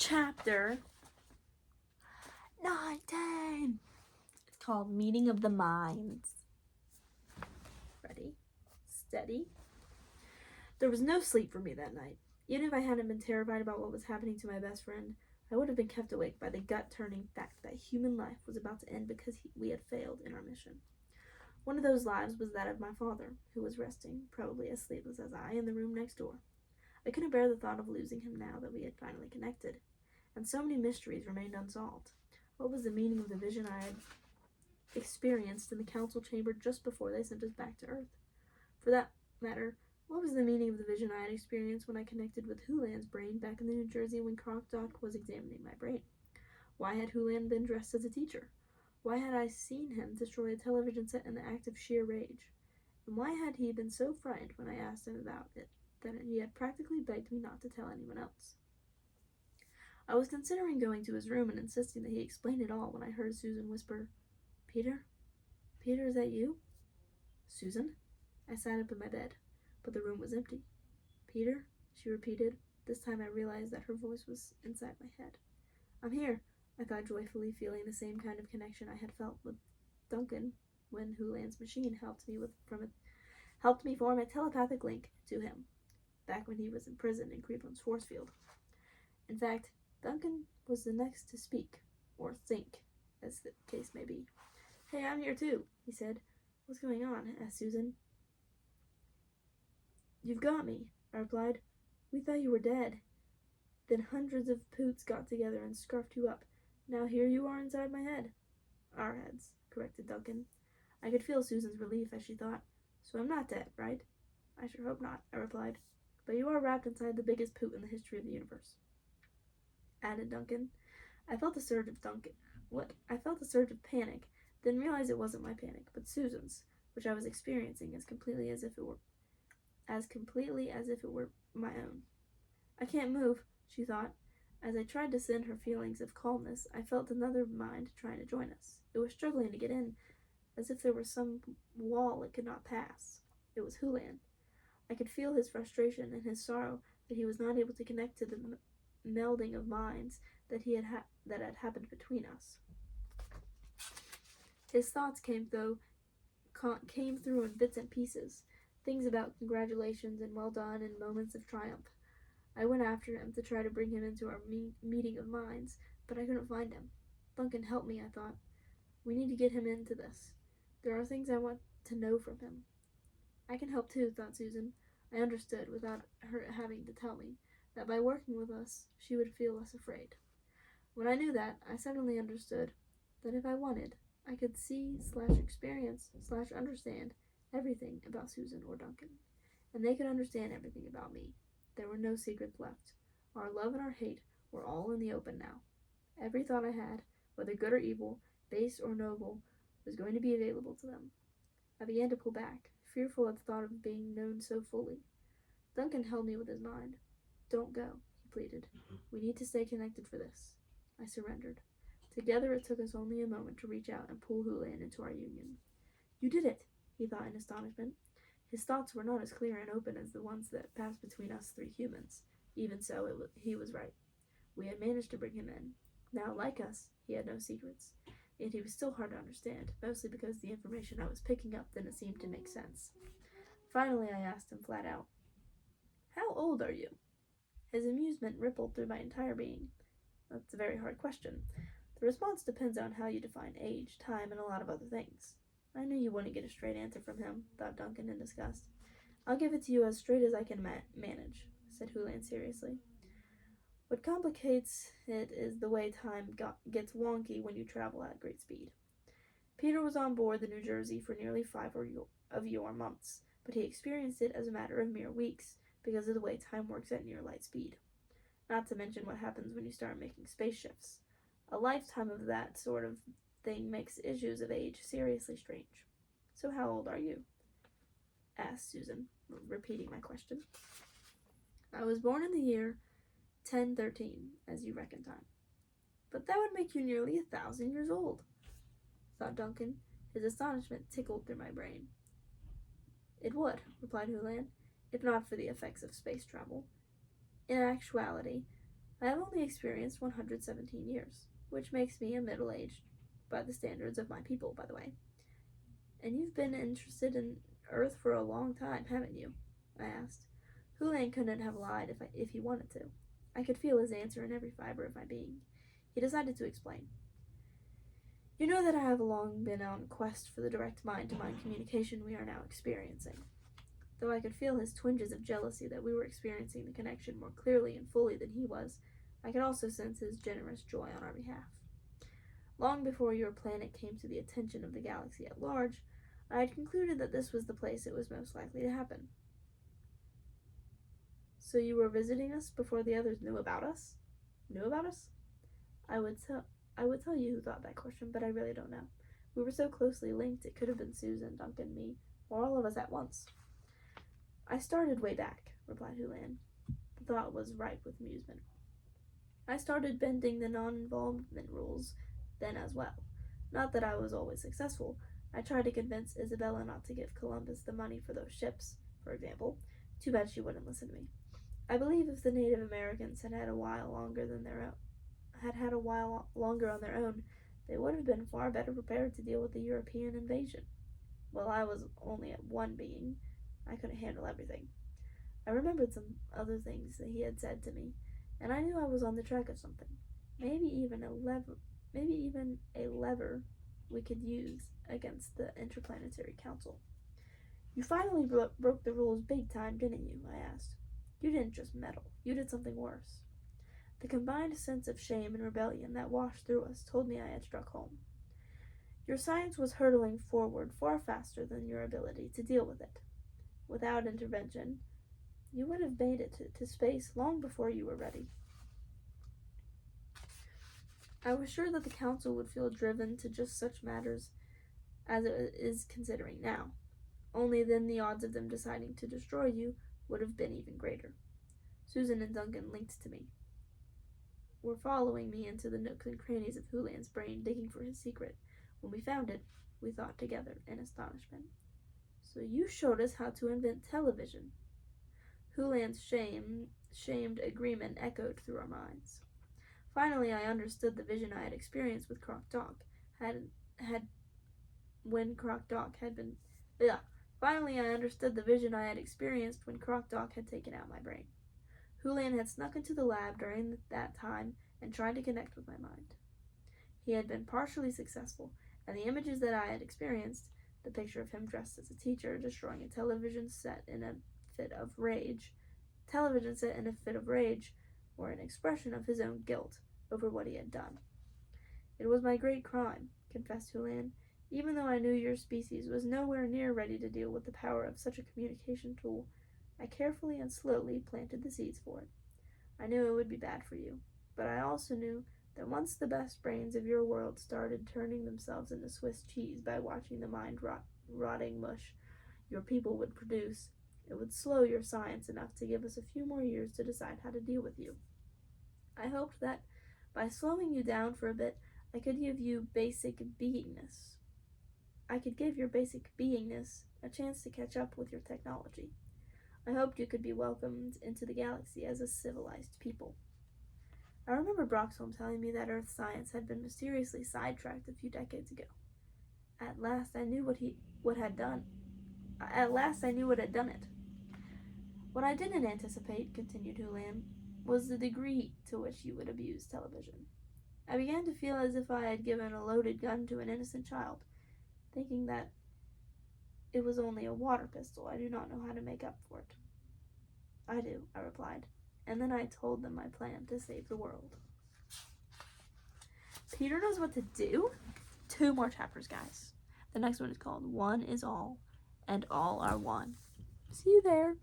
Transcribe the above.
Chapter 19. It's called Meeting of the Minds. Ready? Steady? There was no sleep for me that night. Even if I hadn't been terrified about what was happening to my best friend, I would have been kept awake by the gut-turning fact that human life was about to end because we had failed in our mission. One of those lives was that of my father, who was resting, probably as sleepless as I, in the room next door. I couldn't bear the thought of losing him now that we had finally connected. And so many mysteries remained unsolved. What was the meaning of the vision I had experienced in the council chamber just before they sent us back to Earth? For that matter, what was the meaning of the vision I had experienced when I connected with Hulan's brain back in the New Jersey when Doc was examining my brain? Why had Hulan been dressed as a teacher? Why had I seen him destroy a television set in the act of sheer rage? And why had he been so frightened when I asked him about it that he had practically begged me not to tell anyone else? I was considering going to his room and insisting that he explain it all when I heard Susan whisper, "Peter? Peter, is that you?" "Susan?" I sat up in my bed, but the room was empty. "Peter?" she repeated. This time I realized that her voice was inside my head. "I'm here," I thought joyfully, feeling the same kind of connection I had felt with Duncan when Hulan's machine helped me form a telepathic link to him, back when he was imprisoned in Cleveland's force field. In fact, Duncan was the next to speak, or think, as the case may be. "Hey, I'm here too," he said. "What's going on?" asked Susan. "You've got me," I replied. "We thought you were dead. Then hundreds of poots got together and scarfed you up. Now here you are inside my head." "Our heads," corrected Duncan. I could feel Susan's relief as she thought, "So I'm not dead, right?" "I sure hope not," I replied. "But you are wrapped inside the biggest poot in the history of the universe," added Duncan. I felt a surge of panic, then realized it wasn't my panic, but Susan's, which I was experiencing as completely as if it were my own. "I can't move," she thought. As I tried to send her feelings of calmness, I felt another mind trying to join us. It was struggling to get in, as if there were some wall it could not pass. It was Hulan. I could feel his frustration and his sorrow that he was not able to connect to the melding of minds that had happened between us. His thoughts came through in bits and pieces, things about congratulations and well done and moments of triumph. I went after him to try to bring him into our meeting of minds, but I couldn't find him. Duncan, help me, I thought. We need to get him into this. There are things I want to know from him. I can help too, thought Susan. I understood, without her having to tell me, that by working with us, she would feel less afraid. When I knew that, I suddenly understood that if I wanted, I could see/experience/understand everything about Susan or Duncan, and they could understand everything about me. There were no secrets left. Our love and our hate were all in the open now. Every thought I had, whether good or evil, base or noble, was going to be available to them. I began to pull back, fearful at the thought of being known so fully. Duncan held me with his mind. "Don't go," he pleaded. "We need to stay connected for this." I surrendered. Together it took us only a moment to reach out and pull Hulan into our union. "You did it," he thought in astonishment. His thoughts were not as clear and open as the ones that passed between us three humans. Even so, he was right. We had managed to bring him in. Now, like us, he had no secrets. Yet he was still hard to understand, mostly because the information I was picking up didn't seem to make sense. Finally, I asked him flat out, "How old are you?" His amusement rippled through my entire being. "That's a very hard question. The response depends on how you define age, time, and a lot of other things." I knew you wouldn't get a straight answer from him, thought Duncan in disgust. "I'll give it to you as straight as I can manage," said Hulan seriously. "What complicates it is the way time gets wonky when you travel at great speed. Peter was on board the New Jersey for nearly 5 of your months, but he experienced it as a matter of mere weeks because of the way time works at near light speed. Not to mention what happens when you start making space shifts. A lifetime of that sort of thing makes issues of age seriously strange. So how old are you?" asked Susan, repeating my question. "I was born in the year 1013, as you reckon time." "But that would make you nearly 1,000 years old," thought Duncan. His astonishment tickled through my brain. "It would," replied Hulan, "if not for the effects of space travel. In actuality, I have only experienced 117 years, which makes me a middle-aged by the standards of my people, by the way. And you've been interested in Earth for a long time, haven't you? I asked. Hulan couldn't have lied if he wanted to. I could feel his answer in every fiber of my being. He decided to explain. You know that I have long been on a quest for the direct mind-to-mind communication we are now experiencing. Though I could feel his twinges of jealousy that we were experiencing the connection more clearly and fully than he was, I could also sense his generous joy on our behalf. Long before your planet came to the attention of the galaxy at large, I had concluded that this was the place it was most likely to happen. So you were visiting us before the others knew about us? Knew about us? I would tell you who thought that question, but I really don't know. We were so closely linked, it could have been Susan, Duncan, me, or all of us at once. I started way back, replied Hulan. The thought was ripe with amusement. I started bending the non-involvement rules then as well. Not that I was always successful. I tried to convince Isabella not to give Columbus the money for those ships, for example. Too bad she wouldn't listen to me. I believe if the Native Americans had had a while longer on their own, they would have been far better prepared to deal with the European invasion. Well, I was only one being. I couldn't handle everything. I remembered some other things that he had said to me, and I knew I was on the track of something. Maybe even a lever we could use against the Interplanetary Council. You finally broke the rules big time, didn't you? I asked. You didn't just meddle. You did something worse. The combined sense of shame and rebellion that washed through us told me I had struck home. Your science was hurtling forward far faster than your ability to deal with it. Without intervention, you would have made it to space long before you were ready. I was sure that the Council would feel driven to just such matters as it is considering now. Only then the odds of them deciding to destroy you would have been even greater. Susan and Duncan linked to me, were following me into the nooks and crannies of Hulan's brain, digging for his secret. When we found it, we thought together in astonishment. So you showed us how to invent television. Hulan's shamed agreement echoed through our minds. Finally, I understood the vision I had experienced with Croc Doc Finally, I understood the vision I had experienced when Croc Doc had taken out my brain. Hulan had snuck into the lab during that time and tried to connect with my mind. He had been partially successful, and the images that I had experienced, the picture of him dressed as a teacher destroying a television set in a fit of rage, were an expression of his own guilt over what he had done. It was my great crime, confessed Hulan, even though I knew your species was nowhere near ready to deal with the power of such a communication tool. I carefully and slowly planted the seeds for it. I knew it would be bad for you, but I also knew that once the best brains of your world started turning themselves into Swiss cheese by watching the mind-rotting mush your people would produce, it would slow your science enough to give us a few more years to decide how to deal with you. I hoped that by slowing you down for a bit, I could give your basic beingness a chance to catch up with your technology. I hoped you could be welcomed into the galaxy as a civilized people. I remember Broxholm telling me that Earth science had been mysteriously sidetracked a few decades ago. At last I knew what had done it. What I didn't anticipate, continued Hulan, was the degree to which you would abuse television. I began to feel as if I had given a loaded gun to an innocent child, thinking that it was only a water pistol. I do not know how to make up for it. I do, I replied, and then I told them my plan to save the world. Peter knows what to do? 2 more chapters, guys. The next one is called One is All, and All Are One. See you there.